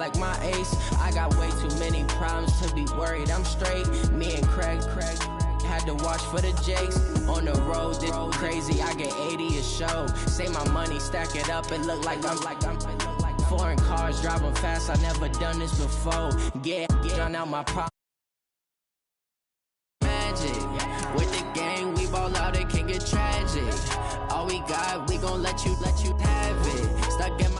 Like my ace, I got way too many problems to be worried. I'm straight. Me and Craig had to watch for the Jakes. On the road, this crazy. I get 80 a show. Say my money, stack it up. It look like I'm foreign cars driving fast. I never done this before. Get drown out my problem. Magic with the gang, we ball out. It can get tragic. All we got, we gon' let you have it. Stuck in my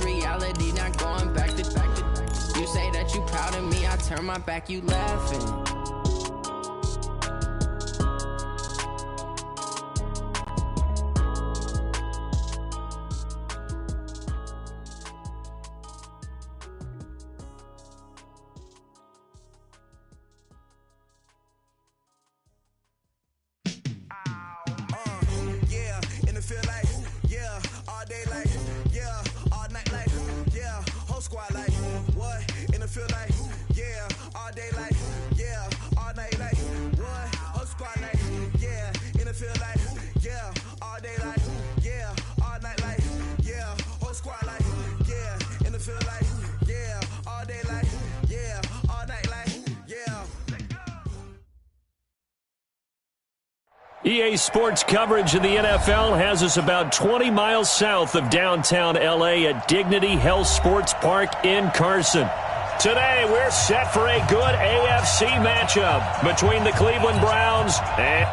reality, not going back to you say that you proud of me, I turn my back, you laughing. EA Sports coverage of the NFL has us about 20 miles south of downtown L.A. at Dignity Health Sports Park in Carson. Today, we're set for a good AFC matchup between the Cleveland Browns and...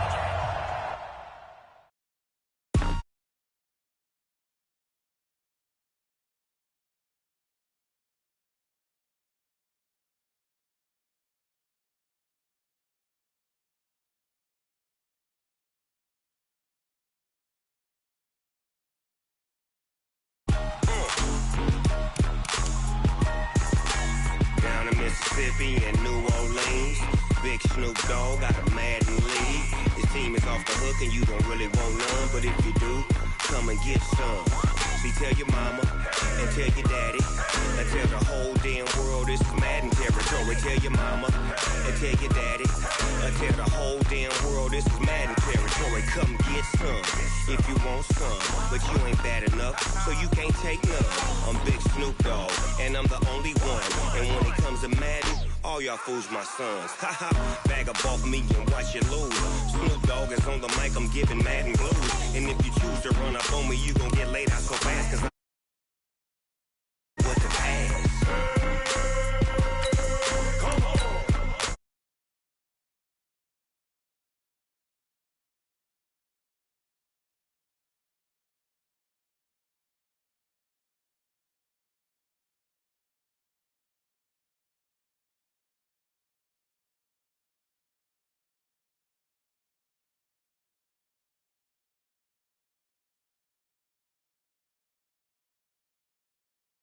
Mississippi and New Orleans. Big Snoop Dogg got a Madden league. His team is off the hook and you don't really want none, but if you do, come and get some. See, tell your mama and tell your daddy and tell the whole damn world this is Madden territory. Tell your mama and tell your daddy and tell the whole damn world this is Madden territory. Come get some if you want some, but you ain't bad enough, so you can't take none. I'm Big Snoop Dogg and I'm the only one, and when it comes to Madden, all y'all fools my sons. Haha, bag up off me and watch you lose. Snoop Dogg is on the mic, I'm giving Madden blues. And if you choose to run up on me, you gon' get laid out so fast, cause what the pass. Come on.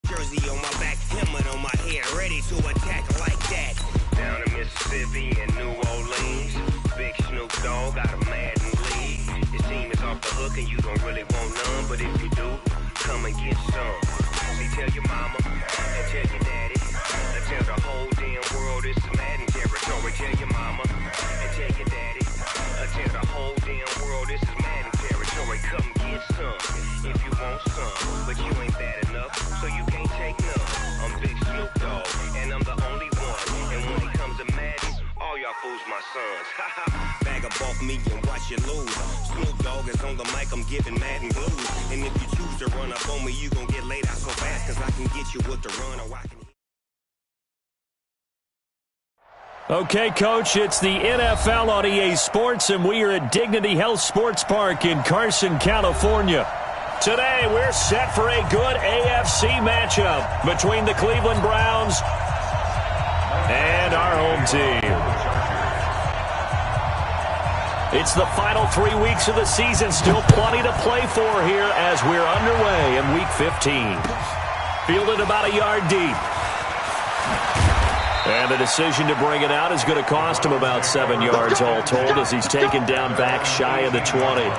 Jersey on my back, helmet on my head, ready to attack like that. Down in Mississippi and New Orleans, Big Snoop Dogg got a Madden league. His team is off the hook and you don't really want none, but if you do, come and get some. See, tell your mama and tell your daddy and tell the whole damn world this is Madden territory. Tell your mama and tell your daddy and tell the whole damn world this is Madden territory. Come get some if you want some, but you ain't bad enough, so you can't take none. I'm Big Snoop Dogg, and I'm the only one. And when it comes to Madden, all y'all fools my sons. Haha, bag up off me and watch you lose. Snoop Dogg is on the mic, I'm giving Madden blues. And if you choose to run up on me, you gon' get laid out so fast, cause I can get you with the run or I can... Okay, Coach, it's the NFL on EA Sports, and we are at Dignity Health Sports Park in Carson, California. Today, we're set for a good AFC matchup between the Cleveland Browns and our home team. It's the final 3 weeks of the season. Still plenty to play for here as we're underway in Week 15. Fielded about a yard deep. And the decision to bring it out is going to cost him about 7 yards all told as he's taken down back shy of the 20.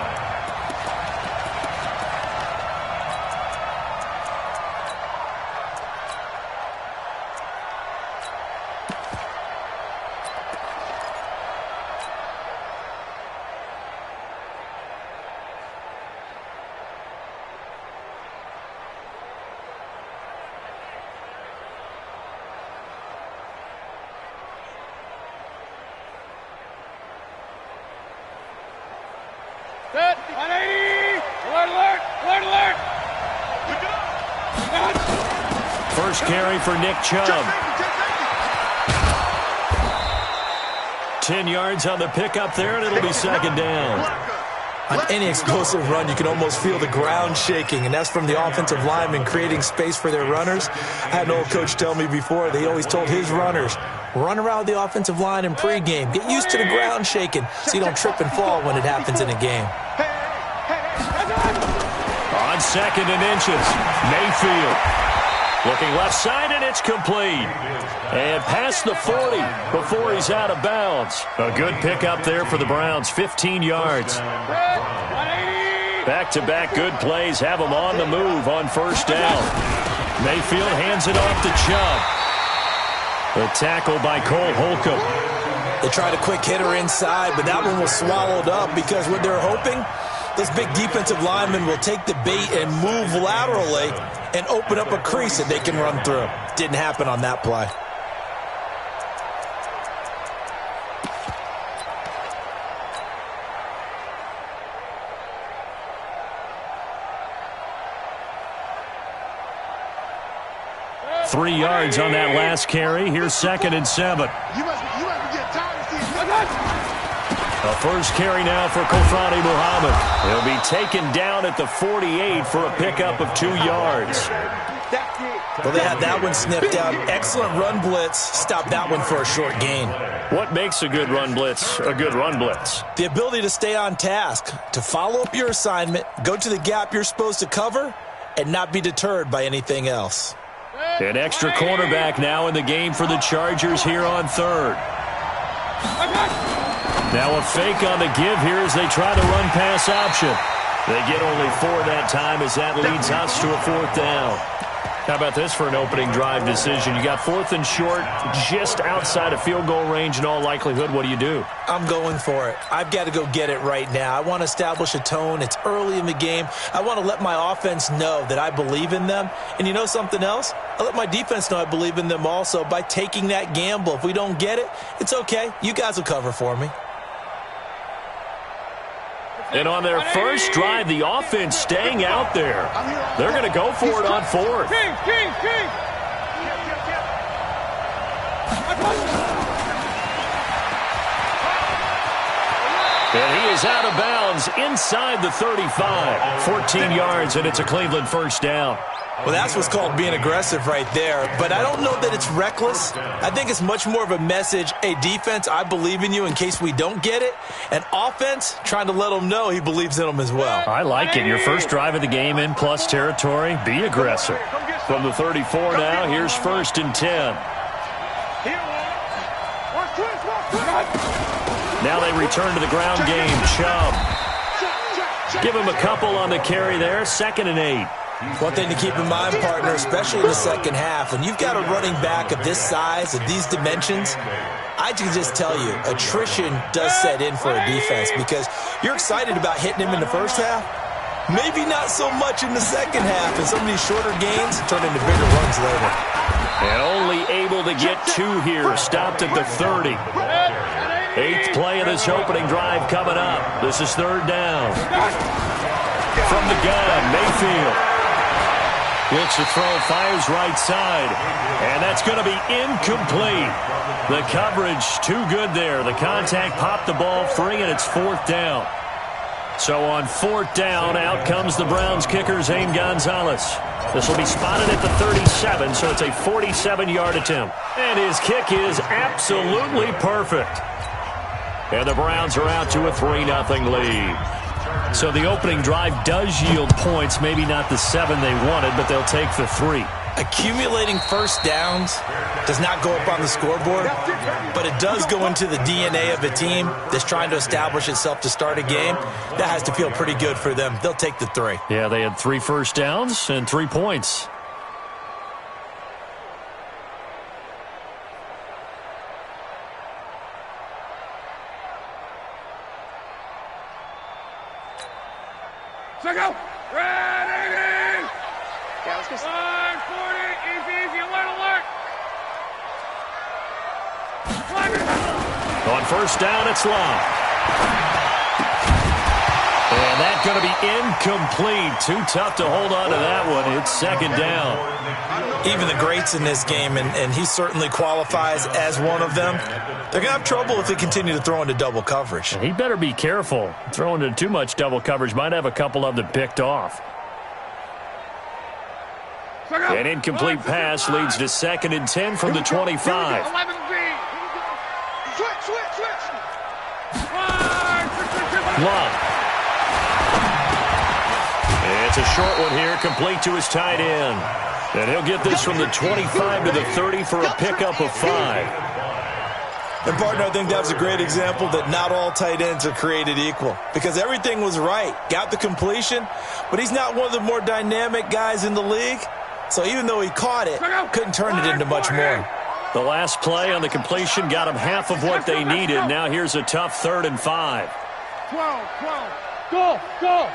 Set. 180. Alert, alert, alert, alert. First carry for Nick Chubb. 10 yards on the pickup there, and it'll be second down. On any explosive run, you can almost feel the ground shaking, and that's from the offensive linemen creating space for their runners. I had an old coach tell me before, they always told his runners, run around the offensive line in pregame. Get used to the ground shaking so you don't trip and fall when it happens in a game. On second and inches, Mayfield. Looking left side, and it's complete. And past the 40 before he's out of bounds. A good pickup there for the Browns, 15 yards. Back-to-back good plays have them on the move on first down. Mayfield hands it off to Chubb. The tackle by Cole Holcomb. They tried a quick hitter inside, but that one was swallowed up because what they're hoping, those big defensive linemen will take the bait and move laterally and open up a crease that they can run through. Didn't happen on that play. Three yards on that last carry. Here's second and 7. You must be getting tired of seeing. A first carry now for Kofani Muhammad. He'll be taken down at the 48 for a pickup of 2 yards. Well, they had that one sniffed out. Excellent run blitz. Stopped that one for a short gain. What makes a good run blitz a good run blitz? The ability to stay on task, to follow up your assignment, go to the gap you're supposed to cover, and not be deterred by anything else. An extra cornerback now in the game for the Chargers here on third. Now a fake on the give here as they try the run-pass option. They get only 4 that time as that leads us to a fourth down. How about this for an opening drive decision? You got 4th and short, just outside of field goal range in all likelihood. What do you do? I'm going for it. I've got to go get it right now. I want to establish a tone. It's early in the game. I want to let my offense know that I believe in them. And you know something else? I let my defense know I believe in them also by taking that gamble. If we don't get it, it's okay. You guys will cover for me. And on their first drive, the offense staying out there. They're going to go for it on 4th. King. And he is out of bounds inside the 35. 14 yards, and it's a Cleveland first down. Well, that's what's called being aggressive right there. But I don't know that it's reckless. I think it's much more of a message. Hey, defense, I believe in you in case we don't get it. And offense, trying to let them know he believes in them as well. I like it. Your first drive of the game in plus territory. Be aggressive. From the 34 now, here's 1st and 10. Now they return to the ground game. Chubb. Give him a couple on the carry there. 2nd and 8. One thing to keep in mind, partner, especially in the second half, when you've got a running back of this size, of these dimensions, I can just tell you, attrition does set in for a defense because you're excited about hitting him in the first half. Maybe not so much in the second half, and some of these shorter gains turn into bigger runs later. And only able to get 2 here, stopped at the 30. 8th play of this opening drive coming up. This is 3rd down. From the gun, Mayfield. Looks to throw, fires right side. And that's going to be incomplete. The coverage too good there. The contact popped the ball free, and it's 4th down. So on 4th down, out comes the Browns kicker, Zane Gonzalez. This will be spotted at the 37, so it's a 47-yard attempt. And his kick is absolutely perfect. And the Browns are out to a 3-0 lead. So the opening drive does yield points, maybe not the 7 they wanted, but they'll take the 3. Accumulating first downs does not go up on the scoreboard, but it does go into the DNA of a team that's trying to establish itself to start a game. That has to feel pretty good for them. They'll take the 3. Yeah, they had 3 first downs and 3 points. Check out. Ready. Yeah, let's go. 40. Easy. Alert. On first down, it's Long. And that's going to be incomplete. Too tough to hold on to that one. It's second down. Even the greats in this game, and he certainly qualifies as one of them, they're going to have trouble if they continue to throw into double coverage. He better be careful. Throwing into too much double coverage might have a couple of them picked off. An incomplete pass leads to second and 10 from the 25. Love. It's a short one here, complete to his tight end. And he'll get this from the 25 to the 30 for a pickup of 5. And, partner, I think that was a great example that not all tight ends are created equal, because everything was right. Got the completion, but he's not one of the more dynamic guys in the league. So even though he caught it, couldn't turn it into much more. The last play on the completion got him half of what they needed. Now here's a tough 3rd and 5. 12. Go.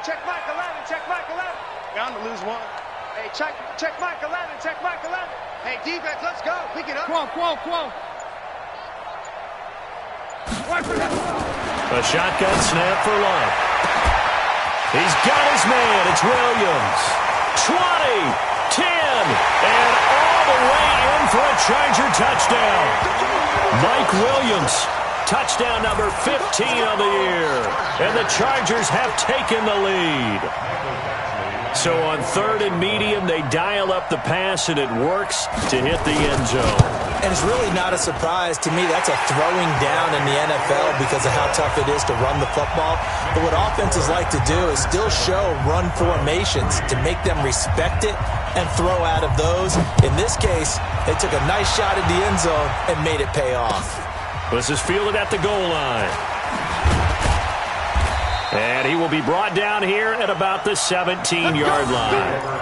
Check Mike 11. Check Mike 11. Bound to lose one. Hey, check Mike 11. Check Mike 11. Hey, defense, let's go. Pick it up. 12. A shotgun snap for Love. He's got his man. It's Williams. 20, 10, and all the way in for a Charger touchdown. Mike Williams, touchdown number 15 of the year. And the Chargers have taken the lead. So on 3rd and medium, they dial up the pass, and it works to hit the end zone. And it's really not a surprise to me. That's a throwing down in the NFL because of how tough it is to run the football. But what offenses like to do is still show run formations to make them respect it and throw out of those. In this case, they took a nice shot at the end zone and made it pay off. This is fielded at the goal line. And he will be brought down here at about the 17-yard line.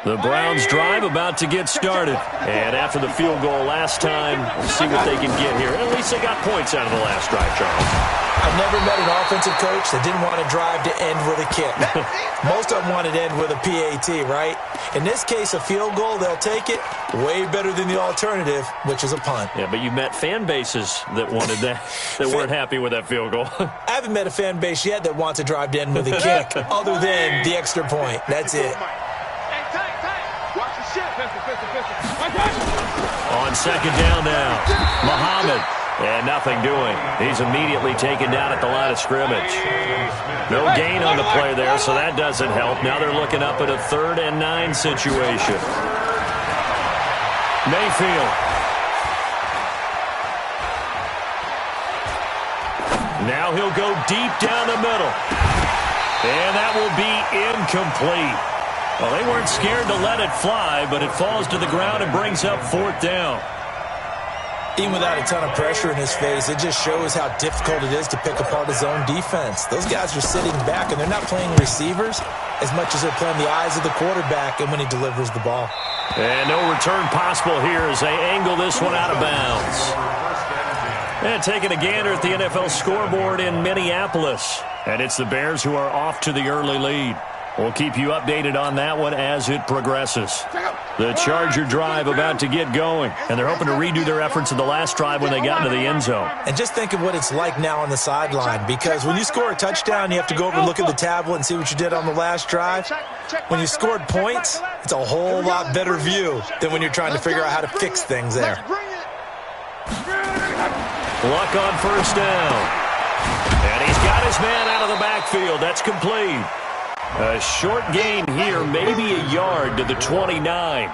The Browns drive about to get started. And after the field goal last time, we'll see what they can get here. At least they got points out of the last drive, Charles. I've never met an offensive coach that didn't want to drive to end with a kick. Most of them wanted to end with a PAT, right? In this case, a field goal, they'll take it. Way better than the alternative, which is a punt. Yeah, but you met fan bases that wanted that, that weren't happy with that field goal. I haven't met a fan base yet that wants to drive to end with a kick, other than the extra point. That's it. On second down now, Muhammad, and nothing doing. He's immediately taken down at the line of scrimmage. No gain on the play there, so that doesn't help. Now they're looking up at a 3rd and 9 situation. Mayfield. Now he'll go deep down the middle. And that will be incomplete. Well, they weren't scared to let it fly, but it falls to the ground and brings up 4th down. Even without a ton of pressure in his face, it just shows how difficult it is to pick apart his own defense. Those guys are sitting back, and they're not playing receivers as much as they're playing the eyes of the quarterback and when he delivers the ball. And no return possible here as they angle this one out of bounds. And taking a gander at the NFL scoreboard in Minneapolis. And it's the Bears who are off to the early lead. We'll keep you updated on that one as it progresses. The Charger drive about to get going, and they're hoping to redo their efforts in the last drive when they got into the end zone. And just think of what it's like now on the sideline, because when you score a touchdown, you have to go over and look at the tablet and see what you did on the last drive. When you scored points, it's a whole lot better view than when you're trying to figure out how to fix things there. Luck on 1st down. And he's got his man out of the backfield. That's complete. A short gain here, maybe a yard to the 29.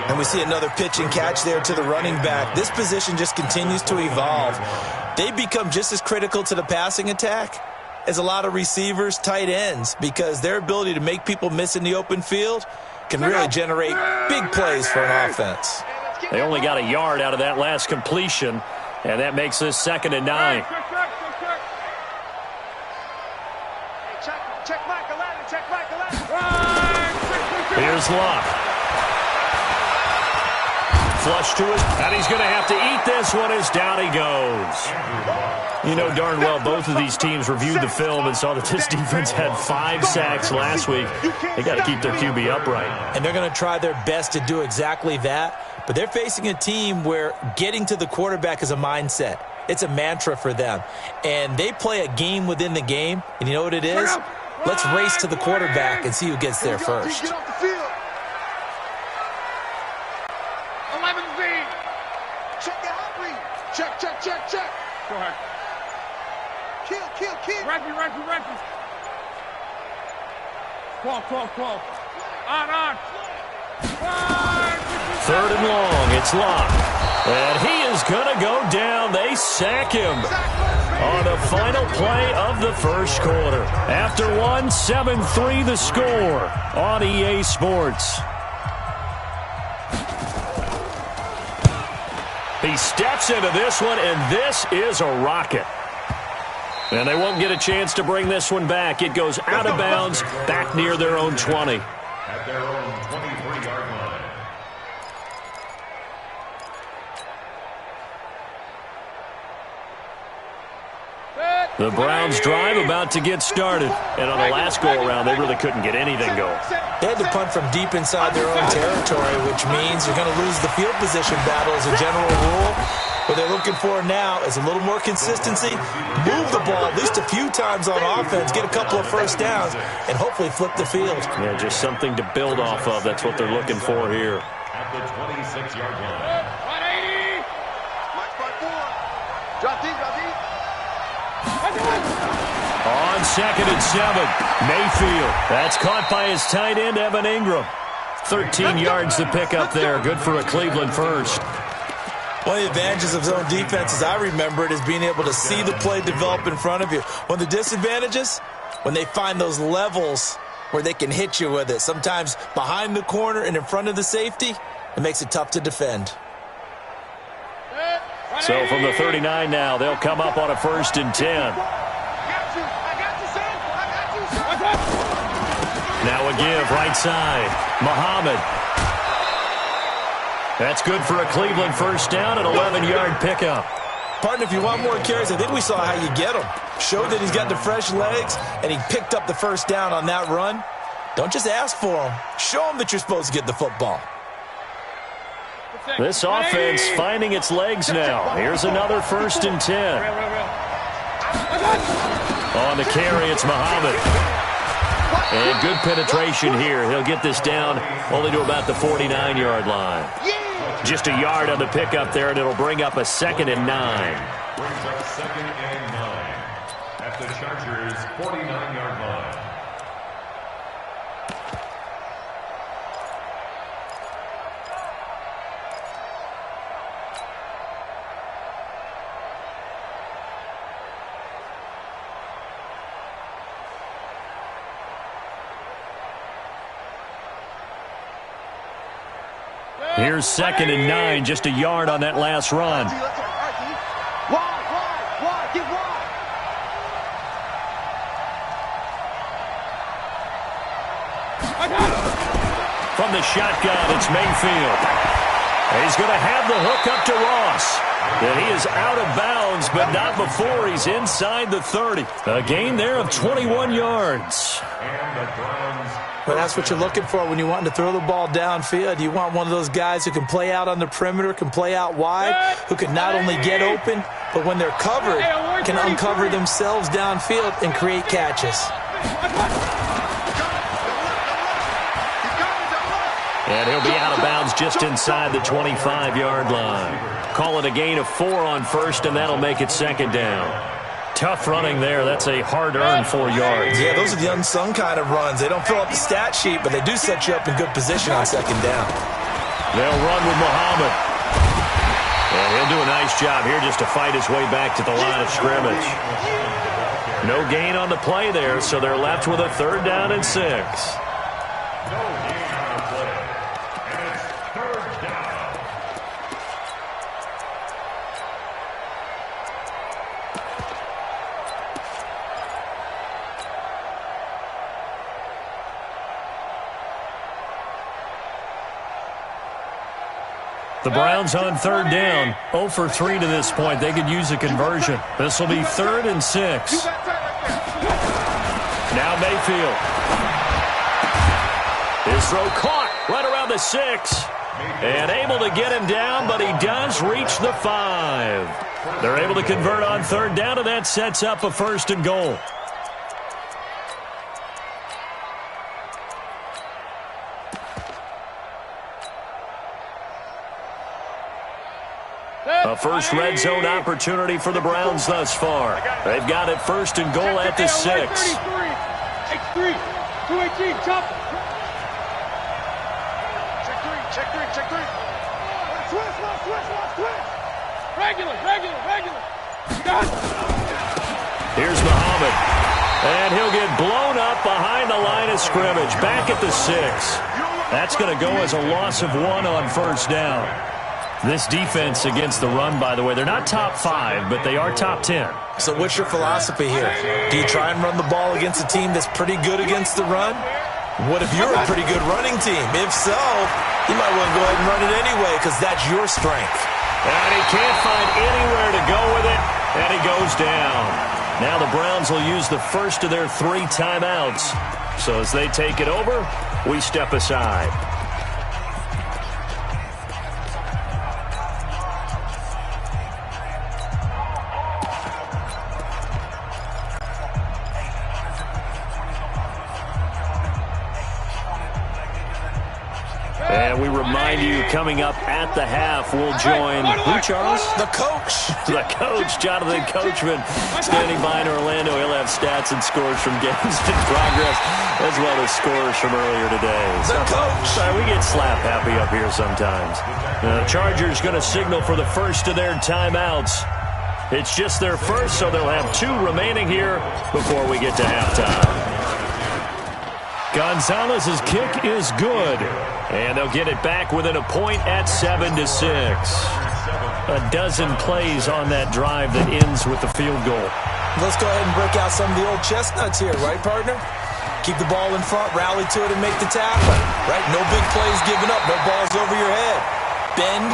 And we see another pitch and catch there to the running back. This position just continues to evolve. They become just as critical to the passing attack as a lot of receivers, tight ends, because their ability to make people miss in the open field can really generate big plays for an offense. They only got a yard out of that last completion, and that makes this 2nd and 9. Here's Luck. flush to it, and he's going to have to eat this one as down he goes. You know darn well both of these teams reviewed the film and saw that this defense had 5 sacks last week. They got to keep their QB upright. And they're going to try their best to do exactly that. But they're facing a team where getting to the quarterback is a mindset. It's a mantra for them. And they play a game within the game. And you know what it is? Let's race to the quarterback and see who gets there first. Get off the field. 11-Z. Check the out read. Check. Go ahead. Kill. Referee. 12. On. 3rd and long. It's locked. And he is going to go down. They sack him on the final play of the first quarter. After 7-3 the score on EA Sports. He steps into this one, and this is a rocket. And they won't get a chance to bring this one back. It goes out of bounds back near their own 20. At their own 23-yard line. The Browns drive about to get started. And on the last go-around, they really couldn't get anything going. They had to punt from deep inside their own territory, which means you're going to lose the field position battle as a general rule. What they're looking for now is a little more consistency, move the ball at least a few times on offense, get a couple of first downs, and hopefully flip the field. Yeah, just something to build off of. That's what they're looking for here. At the 26-yard line. 180. Mike front 4. Drop deep. On 2nd and 7, Mayfield. That's caught by his tight end, Evan Ingram. 13 yards to pick up there. Good for a Cleveland first. One of the advantages of zone defense, as I remember it, is being able to see the play develop in front of you. One of the disadvantages, when they find those levels where they can hit you with it, sometimes behind the corner and in front of the safety, it makes it tough to defend. So from the 39 now, they'll come up on a 1st and 10. I got you, son. Now a give, right side. Muhammad. That's good for a Cleveland first down, an 11-yard pickup. Partner, if you want more carries, I think we saw how you get them. Showed that he's got the fresh legs, and he picked up the first down on that run. Don't just ask for them. Show them that you're supposed to get the football. This offense finding its legs now. Here's another 1st and 10. On the carry, it's Muhammad. And good penetration here. He'll get this down only to about the 49-yard line. Just a yard on the pickup there, and it'll bring up a 2nd and 9. Brings up 2nd and 9. At the Chargers' 49-yard line. Here's 2nd and 9, just a yard on that last run. Wide, get wide. From the shotgun, it's Mayfield. He's going to have the hook up to Ross. And he is out of bounds, but not before he's inside the 30. A gain there of 21 yards. And the Browns. Well, that's what you're looking for when you're wanting to throw the ball downfield. You want one of those guys who can play out on the perimeter, can play out wide, who can not only get open, but when they're covered, can uncover themselves downfield and create catches. And he'll be out of bounds just inside the 25-yard line. Call it a gain of 4 on 1st, and that'll make it 2nd down. Tough running there. That's a hard-earned 4 yards. Yeah, those are the unsung kind of runs. They don't fill up the stat sheet, but they do set you up in good position on 2nd down. They'll run with Muhammad. And he'll do a nice job here just to fight his way back to the line of scrimmage. No gain on the play there, so they're left with a 3rd down and 6. No gain on the play. And it's 3rd down. The Browns on third down, 0 for 3 to this point. They could use a conversion. This will be 3rd and 6. Now Mayfield. His throw caught right around the 6. And able to get him down, but he does reach the 5. They're able to convert on third down, and that sets up a 1st and goal. A first red zone opportunity for the Browns thus far. They've got it 1st and goal at the 6. X3, 218, chop. Check three. Switch. Regular. Here's Muhammad. And he'll get blown up behind the line of scrimmage. Back at the 6. That's going to go as a loss of 1 on 1st down. This defense against the run, by the way, they're not top 5, but they are top 10. So what's your philosophy here? Do you try and run the ball against a team that's pretty good against the run? What if you're a pretty good running team? If so, you might want to go ahead and run it anyway because that's your strength. And he can't find anywhere to go with it, and he goes down. Now the Browns will use the first of their 3 timeouts. So as they take it over, we step aside. And we remind you, coming up at the half, we'll join, who, Charles? The coach. The coach, Jonathan Coachman, standing by in Orlando. He'll have stats and scores from games in progress, as well as scores from earlier today. The coach. We get slap happy up here sometimes. The Chargers going to signal for the first of their timeouts. It's just their first, so they'll have 2 remaining here before we get to halftime. Gonzalez's kick is good. And they'll get it back within a point at 7-6. A dozen plays on that drive that ends with the field goal. Let's go ahead and break out some of the old chestnuts here, right, partner? Keep the ball in front, rally to it, and make the tackle. Right? No big plays given up, no balls over your head. Bend,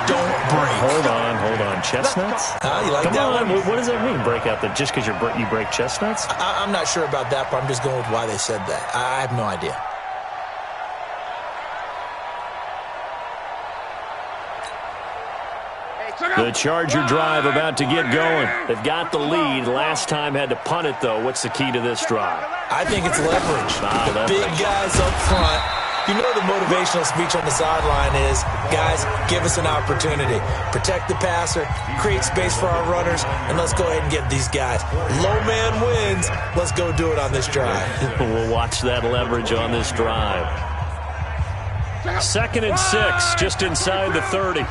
don't break. Hold on. Chestnuts? You like Come that on. one? What does that mean, break out? Just because you break chestnuts? I'm not sure about that, but I'm just going with why they said that. I have no idea. The Charger drive about to get going. They've got the lead. Last time had to punt it, though. What's the key to this drive? I think it's leverage. The big guys up front. You know the motivational speech on the sideline is, guys, give us an opportunity. Protect the passer, create space for our runners, and let's go ahead and get these guys. Low man wins. Let's go do it on this drive. We'll watch that leverage on this drive. 2nd and 6, just inside the 30.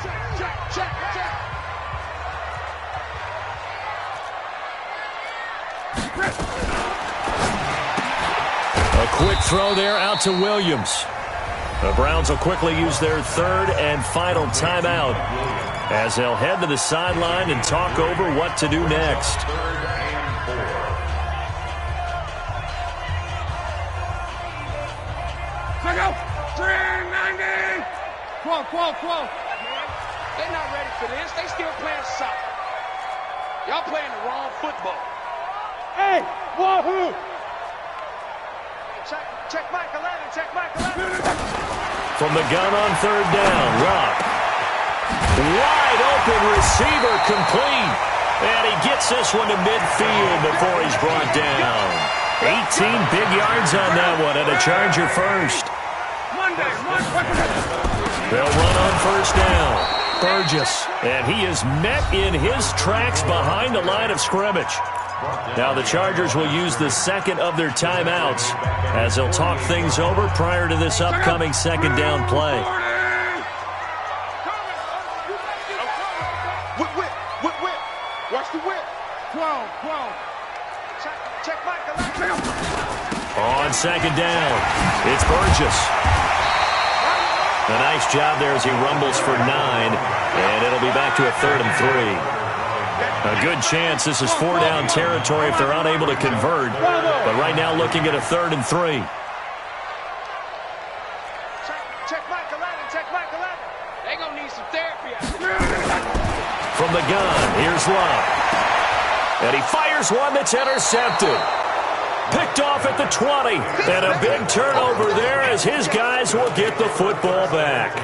A quick throw there out to Williams. The Browns will quickly use their 3rd and final timeout as they'll head to the sideline and talk over what to do next. 3rd and 4. 390. 12. They're not ready for this. They still playing soccer. Y'all playing the wrong football. Hey, wahoo! Check Michael Allen. From the gun on 3rd down, Rock. Wide open receiver complete. And he gets this one to midfield before he's brought down. 18 big yards on that one, and a Charger first. They'll run on 1st down. Burgess. And he is met in his tracks behind the line of scrimmage. Now the Chargers will use the 2nd of their timeouts as they'll talk things over prior to this upcoming 2nd down play. Whip. Watch the whip. 12. Check Michael. On 2nd down, it's Burgess. A nice job there as he rumbles for 9, and it'll be back to a 3rd and 3. A good chance this is 4-down territory if they're unable to convert. But right now looking at a 3rd and 3. Check Michael Allen. They gonna need some therapy. From the gun, here's Love. And he fires one that's intercepted. Picked off at the 20. And a big turnover there as his guys will get the football back.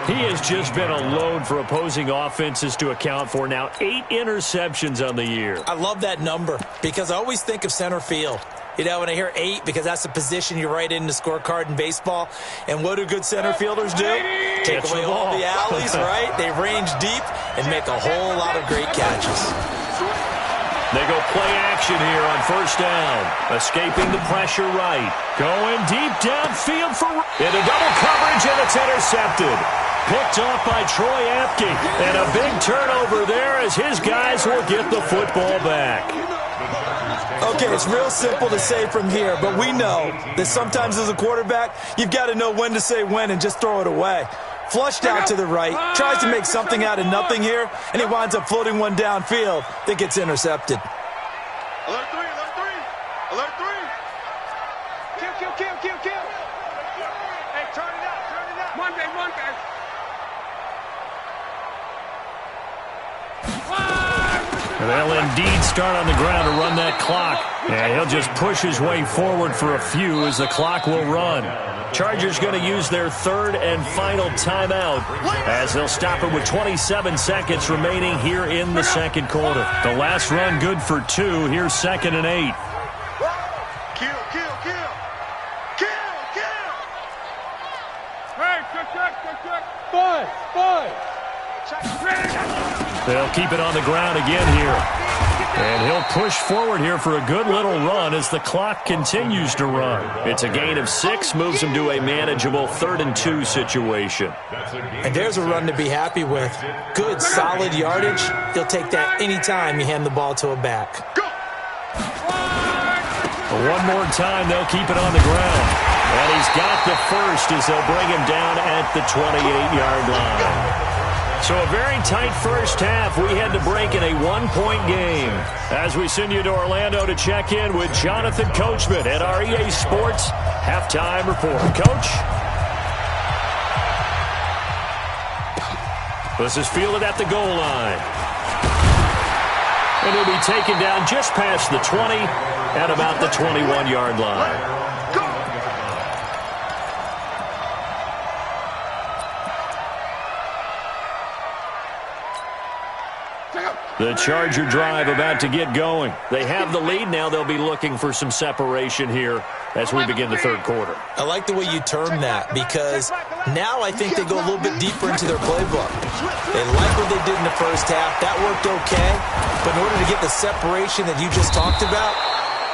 He has just been a load for opposing offenses to account for. Now 8 interceptions on the year. I love that number because I always think of center field. You know, when I hear 8, because that's the position you write in the scorecard in baseball. And what do good center fielders do? Take away all the alleys, right? They range deep and make a whole lot of great catches. They go play action here on first down. Escaping the pressure right. Going deep downfield for into double coverage, and it's intercepted. Picked off by Troy Apke. And a big turnover there as his guys will get the football back. Okay, it's real simple to say from here, but we know that sometimes as a quarterback, you've got to know when to say when and just throw it away. Flushed out to the right, tries to make something out of nothing here, and he winds up floating one downfield that gets intercepted. Alert 3, alert 3, alert 3. Kill, kill, kill, kill, kill. Hey, turn it up. Monday. And they'll indeed start on the ground to run that clock. And he'll just push his way forward for a few as the clock will run. Chargers going to use their third and final timeout as they'll stop it with 27 seconds remaining here in the second quarter. The last run good for 2. Here's 2nd and 8. Kill. Hey, check. Five. They'll keep it on the ground again here. And he'll push forward here for a good little run as the clock continues to run. It's a gain of 6, moves him to a manageable 3rd and 2 situation. And there's a run to be happy with. Good, solid yardage. He'll take that anytime you hand the ball to a back. One more time, they'll keep it on the ground. And he's got the first as they'll bring him down at the 28-yard line. So a very tight first half. We had to break in a 1-point game. As we send you to Orlando to check in with Jonathan Coachman at our EA Sports Halftime Report. Coach? This is fielded at the goal line. And he'll be taken down just past the 20 at about the 21-yard line. The Charger drive about to get going. They have the lead. Now they'll be looking for some separation here as we begin the third quarter. I like the way you term that because now I think they go a little bit deeper into their playbook. They like what they did in the first half. That worked okay. But in order to get the separation that you just talked about,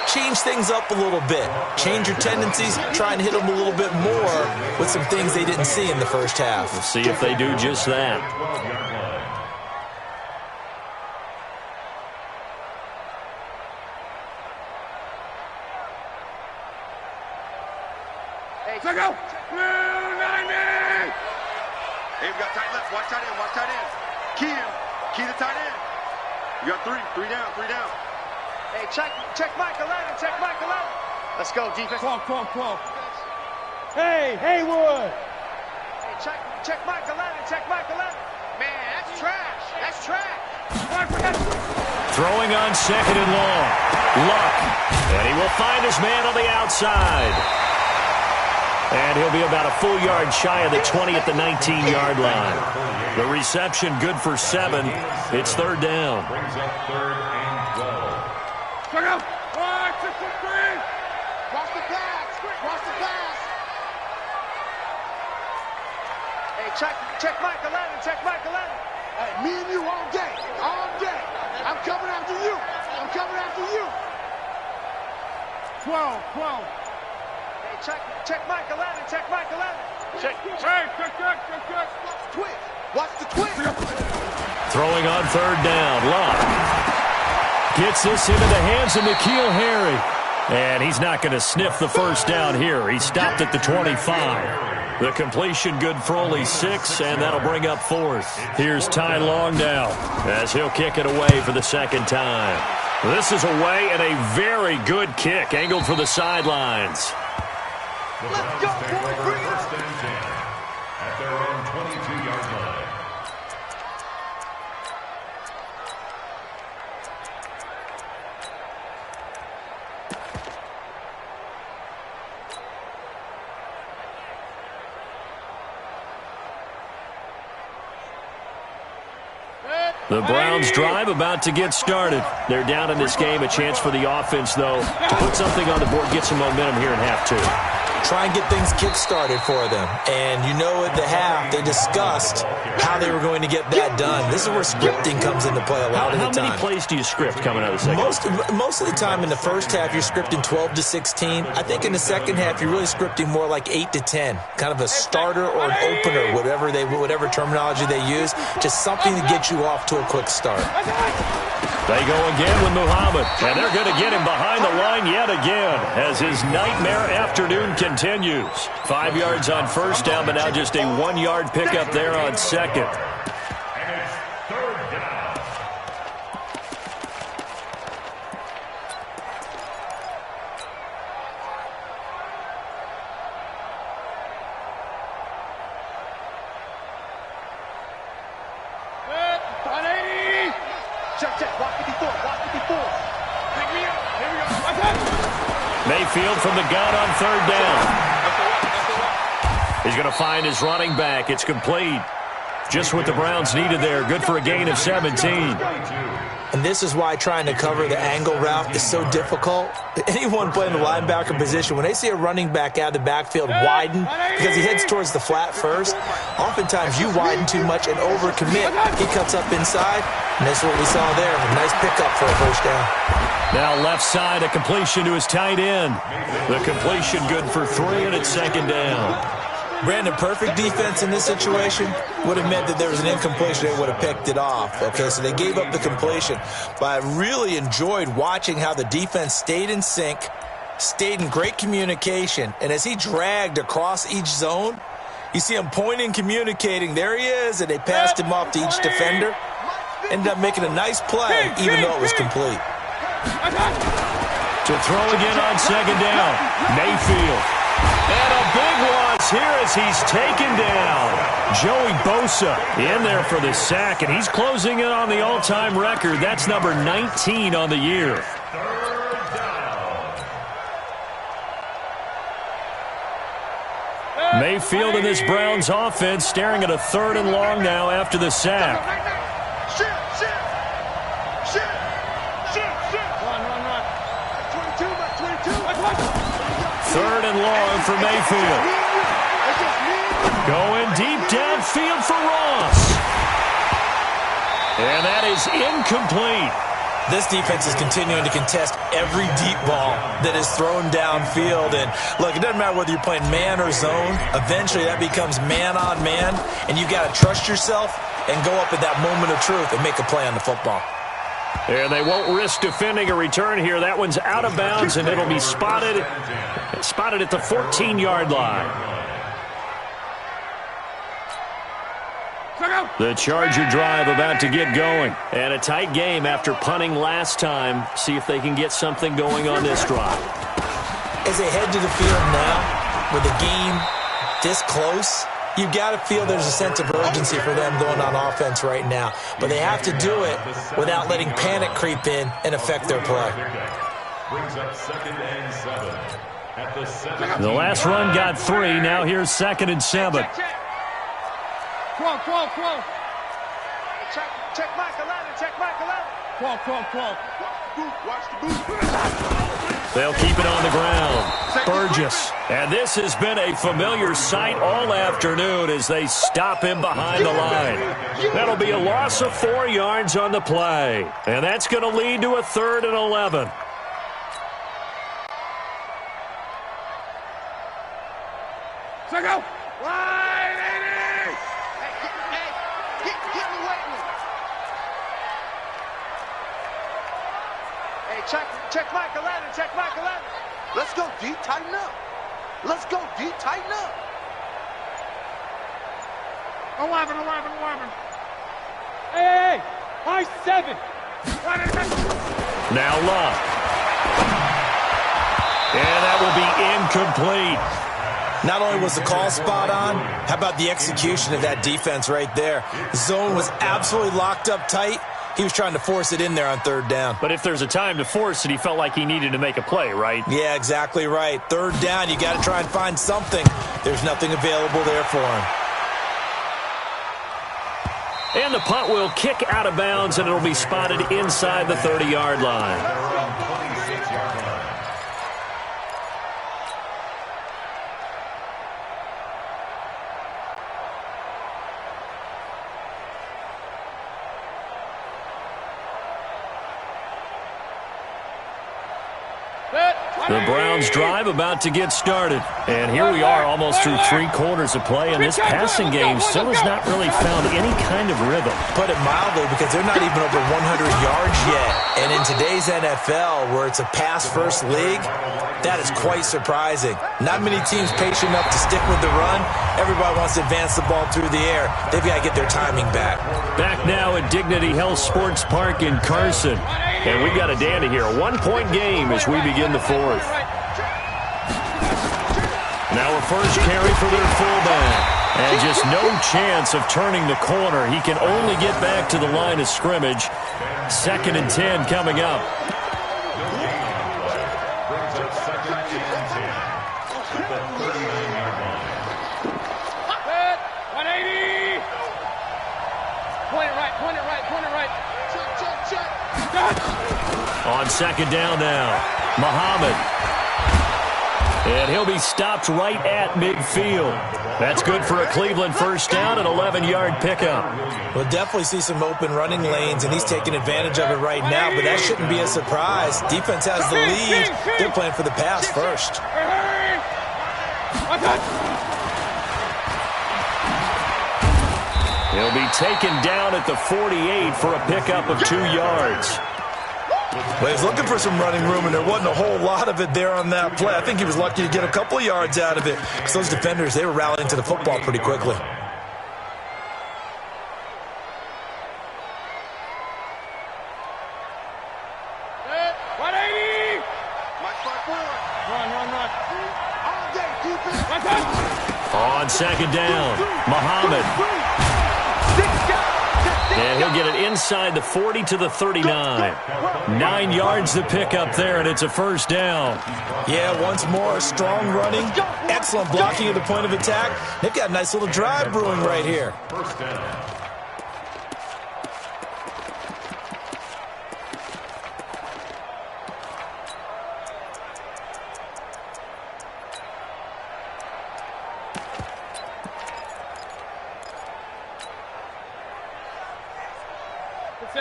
change things up a little bit. Change your tendencies. Try and hit them a little bit more with some things they didn't see in the first half. We'll see if they do just that. Go! 290! Hey, we got tight left. Watch tight end. Key the tight end. You got 3 down. Hey, check Mike 11. Let's go, defense. 12. Hey, Haywood! Hey, check Mike 11. Man, that's trash. Throwing on 2nd and long. Luck. And he will find his man on the outside. And he'll be about a full yard shy of the 20 at the 19-yard line. The reception good for 7. It's 3rd down. Brings up 3rd and 12. Check out! 1, 2, 3! Watch the pass. Hey, check Mike 11. Hey, me and you all day. I'm coming after you. 12. Check Mike 11. Check. Hey, check. Watch the twist. Throwing on 3rd down. Luck gets this into the hands of N'Keal Harry. And he's not going to sniff the first down here. He stopped at the 25. The completion good for only 6, and that'll bring up 4th. Here's Ty Long now as he'll kick it away for the 2nd time. This is away and a very good kick angled for the sidelines. Let's go, boy. Bring it up. at their own 22-yard line. The Browns drive about to get started. They're down in this game. A chance for the offense, though, to put something on the board, get some momentum here in half two. Try and get things kick-started for them. And you know at the half, they discussed how they were going to get that done. This is where scripting comes into play a lot of the time. How many plays do you script coming out of the second half? Most of the time in the first half, you're scripting 12 to 16. I think in the second half, you're really scripting more like 8 to 10. Kind of a starter or an opener, whatever terminology they use. Just something to get you off to a quick start. They go again with Muhammad, and they're going to get him behind the line yet again as his nightmare afternoon continues. 5 yards on first down, but now just a 1-yard pickup there on second. And it's third down. Check. Walk it before. Pick me up. Here we go. Mayfield from the gun on third down. He's going to find his running back. It's complete. Just what the Browns needed there. Good for a gain of 17. And this is why trying to cover the angle route is so difficult. Anyone playing the linebacker position, when they see a running back out of the backfield widen because he heads towards the flat first, oftentimes you widen too much and overcommit. He cuts up inside, and that's what we saw there. A nice pickup for a first down. Now left side, a completion to his tight end. The completion good for 3, and it's second down. Brandon, perfect defense in this situation would have meant that there was an incompletion. They would have picked it off. Okay, so they gave up the completion. But I really enjoyed watching how the defense stayed in sync, stayed in great communication, and as he dragged across each zone, you see him pointing, communicating. There he is, and they passed him off to each defender. Ended up making a nice play, even though it was complete. To throw again on second down, Mayfield. And a big loss here as he's taken down. Joey Bosa in there for the sack, and he's closing in on the all-time record. That's number 19 on the year. Mayfield in this Browns offense staring at a 3rd and long now after the sack. Third and long for Mayfield. Going deep downfield for Ross. And that is incomplete. This defense is continuing to contest every deep ball that is thrown downfield. And look, it doesn't matter whether you're playing man or zone. Eventually that becomes man on man. And you got to trust yourself and go up at that moment of truth and make a play on the football. And they won't risk defending a return here. That one's out of bounds, and it'll be spotted at the 14-yard line. The Charger drive about to get going. And a tight game after punting last time. See if they can get something going on this drive. As they head to the field now, with the game this close, you've got to feel there's a sense of urgency for them going on offense right now. But they have to do it without letting panic creep in and affect their play. Brings up 2nd and 7 at the 7. The last run got 3. Now here's 2nd and 7. 12. Check Mike 11. Check Mike 11. 12. Watch the boot. They'll keep it on the ground. Burgess. And this has been a familiar sight all afternoon as they stop him behind the line. That'll be a loss of 4 yards on the play. And that's going to lead to a 3rd and 11. Check out. Check Mike 11. Check Mike 11. Let's go deep. Tighten up. Let's go deep. Tighten up. 11. Hey. High 7. Now Love. And that will be incomplete. Not only was the call spot on, how about the execution of that defense right there? The zone was absolutely locked up tight. He was trying to force it in there on third down. But if there's a time to force it, he felt like he needed to make a play, right? Yeah, exactly right. Third down, you got to try and find something. There's nothing available there for him. And the punt will kick out of bounds, and it'll be spotted inside the 30-yard line. The Browns drive about to get started. And here we are almost through 3 quarters of play, and this passing game still has not really found any kind of rhythm. Put it mildly, because they're not even over 100 yards yet. And in today's NFL, where it's a pass-first league, that is quite surprising. Not many teams patient enough to stick with the run. Everybody wants to advance the ball through the air. They've got to get their timing back. Back now at Dignity Health Sports Park in Carson. And we've got a dandy here. A 1-point game as we begin the 4th. Now a first carry for their fullback. And just no chance of turning the corner. He can only get back to the line of scrimmage. 2nd and 10 coming up. On 2nd down now, Muhammad. And he'll be stopped right at midfield. That's good for a Cleveland first down, an 11-yard pickup. We'll definitely see some open running lanes, and he's taking advantage of it right now, but that shouldn't be a surprise. Defense has the lead. They're playing for the pass first. He'll be taken down at the 48 for a pickup of 2 yards. Well, he was looking for some running room, and there wasn't a whole lot of it there on that play. I think he was lucky to get a couple of yards out of it, because those defenders, they were rallying to the football pretty quickly. On 2nd down, Muhammad. And he'll get it inside the 40 to the 39. 9 yards to pick up there, and it's a first down. Yeah, once more, strong running, excellent blocking at the point of attack. They've got a nice little drive brewing right here. First down.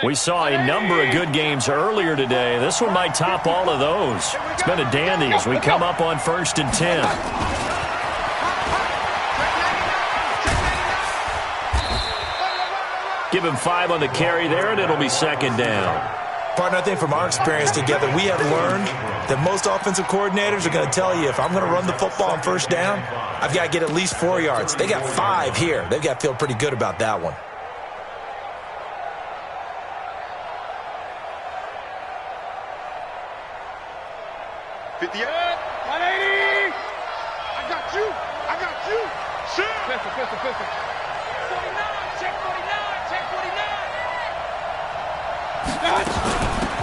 We saw a number of good games earlier today. This one might top all of those. It's been a dandy as we come up on 1st and 10. Give him 5 on the carry there, and it'll be 2nd down. Partner, I think from our experience together, we have learned that most offensive coordinators are going to tell you, if I'm going to run the football on first down, I've got to get at least 4 yards. They got 5 here. They've got to feel pretty good about that one.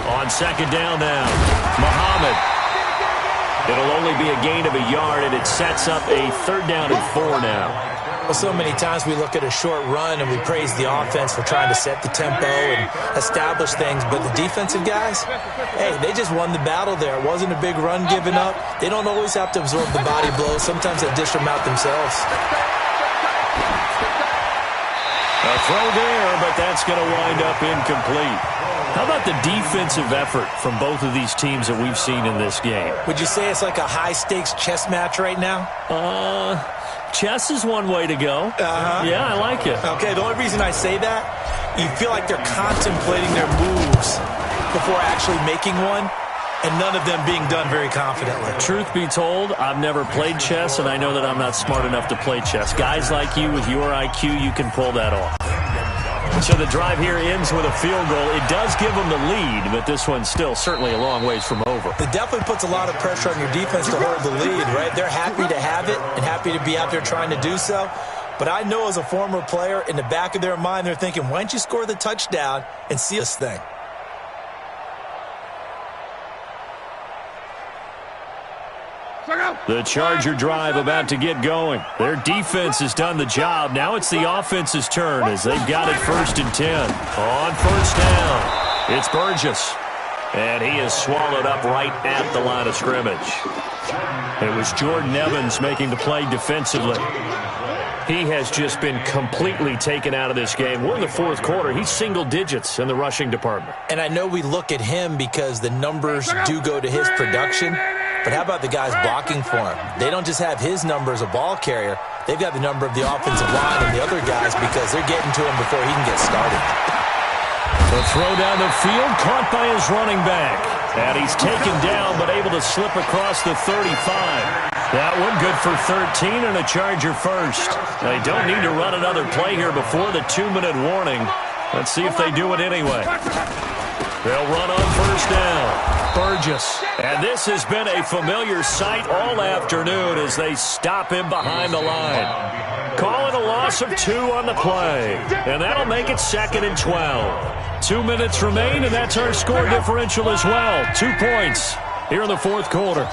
On 2nd down now, Muhammad. It'll only be a gain of a yard, and it sets up a 3rd down and 4 now. Well, so many times we look at a short run and we praise the offense for trying to set the tempo and establish things, but the defensive guys, hey, they just won the battle there. It wasn't a big run given up. They don't always have to absorb the body blows. Sometimes they dish them out themselves. A throw there, but that's going to wind up incomplete. How about the defensive effort from both of these teams that we've seen in this game? Would you say it's like a high-stakes chess match right now? Chess is one way to go. Yeah, I like it. Okay, the only reason I say that, you feel like they're contemplating their moves before actually making one, and none of them being done very confidently. Truth be told, I've never played chess, and I know that I'm not smart enough to play chess. Guys like you with your IQ, you can pull that off. So the drive here ends with a field goal. It does give them the lead, but this one's still certainly a long ways from over. It definitely puts a lot of pressure on your defense to hold the lead, right? They're happy to have it and happy to be out there trying to do so. But I know as a former player, in the back of their mind, they're thinking, why don't you score the touchdown and seal this thing? The Charger drive about to get going. Their defense has done the job. Now it's the offense's turn as they've got it 1st and 10. On first down, it's Burgess. And he is swallowed up right at the line of scrimmage. It was Jordan Evans making the play defensively. He has just been completely taken out of this game. We're in the 4th quarter. He's single digits in the rushing department. And I know we look at him because the numbers do go to his production. But how about the guys blocking for him? They don't just have his number as a ball carrier. They've got the number of the offensive line and the other guys because they're getting to him before he can get started. The throw down the field, caught by his running back. And he's taken down, but able to slip across the 35. That one good for 13 and a Charger first. They don't need to run another play here before the 2-minute warning. Let's see if they do it anyway. They'll run on first down. Burgess. And this has been a familiar sight all afternoon as they stop him behind the line. Calling a loss of 2 on the play. And that'll make it 2nd and 12. 2 minutes remain, and that's our score differential as well. 2 points here in the 4th quarter.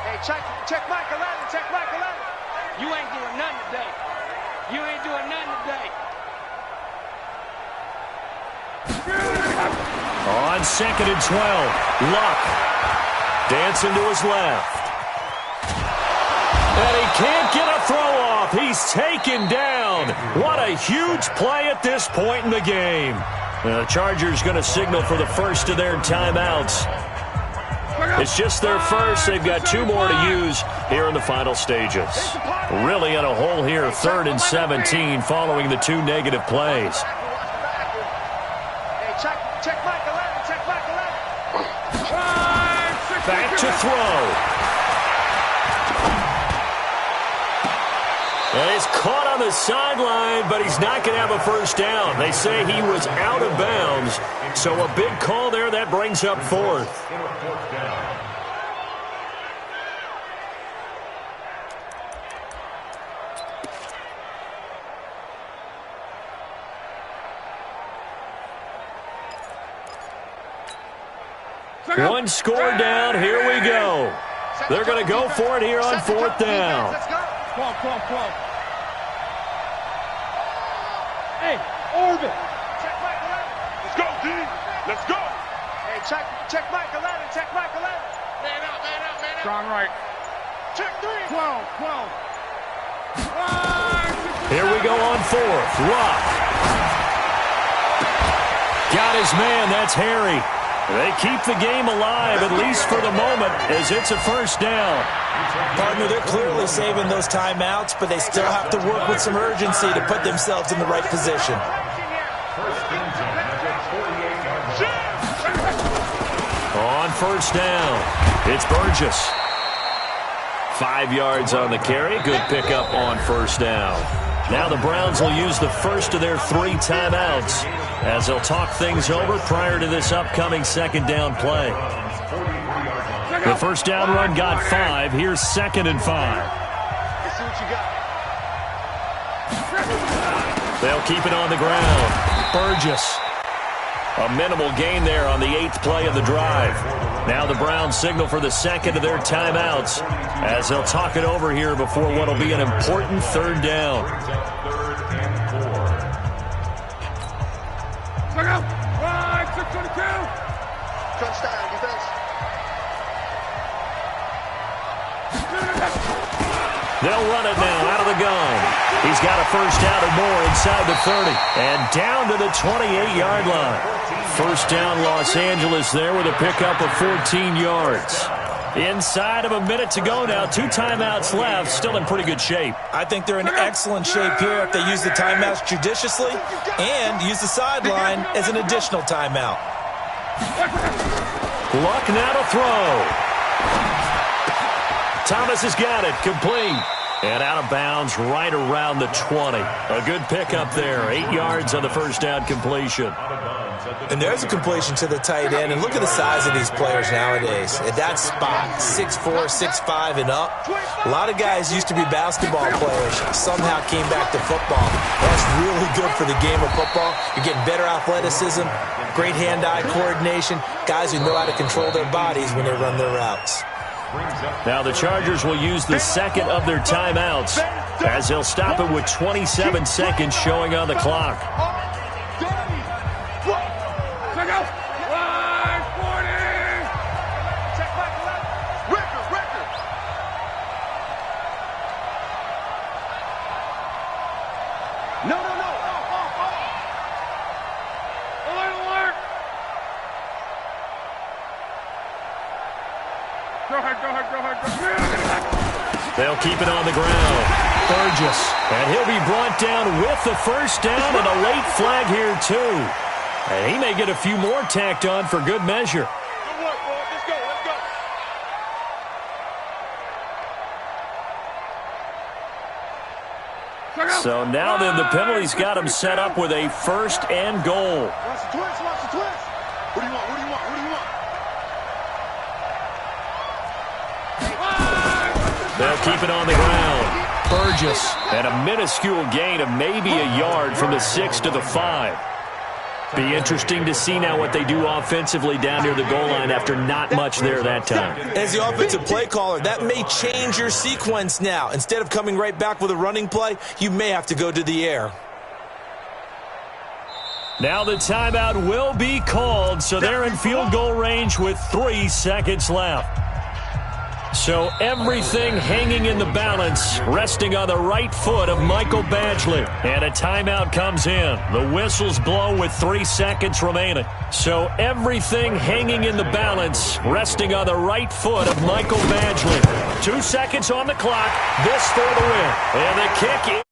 Hey, check Mike 11, check Mike 11. You ain't doing nothing today. You ain't doing nothing today. On 2nd and 12, Luck dancing to his left. And he can't get a throw off. He's taken down. What a huge play at this point in the game. The Chargers going to signal for the first of their timeouts. It's just their first. They've got 2 more to use here in the final stages. Really in a hole here, 3rd and 17 following the 2 negative plays. Check Mike 11, check Mike 11. Back to throw. And he's caught on the sideline, but he's not going to have a first down. They say he was out of bounds. So a big call there. That brings up 4th. One score down. Here we go. They're going to go for it here on 4th down. Come on. Hey, Orbit. Check Mike 11. Let's go, D. Let's go. Hey, check Mike 11. Check Mike 11. Man out. Strong right. Check 3. 12. Here we go on 4th. Luck. Got his man. That's Harry. They keep the game alive, at least for the moment, as it's a first down. Partner, they're clearly saving those timeouts, but they still have to work with some urgency to put themselves in the right position. On first down, it's Burgess. 5 yards on the carry. Good pickup on first down. Now the Browns will use the first of their 3 timeouts as they'll talk things over prior to this upcoming 2nd down play. The first down run got 5. Here's 2nd and 5. They'll keep it on the ground. Burgess. A minimal gain there on the 8th play of the drive. Now the Browns signal for the 2nd of their timeouts as they'll talk it over here before what will be an important 3rd down. They'll run it now out of the gun. He's got a first down or more inside the 30 and down to the 28-yard line. First down Los Angeles there with a pickup of 14 yards. Inside of a minute to go now. 2 timeouts left. Still in pretty good shape. I think they're in excellent shape here if they use the timeouts judiciously and use the sideline as an additional timeout. Luck now to throw. Thomas has got it. Complete. And out of bounds right around the 20. A good pickup there. 8 yards on the first down completion. And there's a completion to the tight end. And look at the size of these players nowadays. At that spot, 6'4", 6'5", and up. A lot of guys used to be basketball players. Somehow came back to football. That's really good for the game of football. You're getting better athleticism, great hand-eye coordination, guys who know how to control their bodies when they run their routes. Now the Chargers will use the second of their timeouts as they'll stop it with 27 seconds showing on the clock. They'll keep it on the ground. Burgess. And he'll be brought down with the first down and a late flag here, too. And he may get a few more tacked on for good measure. Good work, boy. Let's go. Let's go. So now then, the penalty's got him set up with a first and goal. Watch the twist. Watch the twist. What do you want? What do you want? What do you want? They'll keep it on the ground. Burgess. And a minuscule gain of maybe a yard from the 6 to the 5. Be interesting to see now what they do offensively down near the goal line after not much there that time. As the offensive play caller, that may change your sequence now. Instead of coming right back with a running play, you may have to go to the air. Now the timeout will be called, so they're in field goal range with 3 seconds left. So everything hanging in the balance, resting on the right foot of Michael Badgley. And a timeout comes in. The whistles blow with 3 seconds remaining. So everything hanging in the balance, resting on the right foot of Michael Badgley. 2 seconds on the clock. This for the win. And the kick is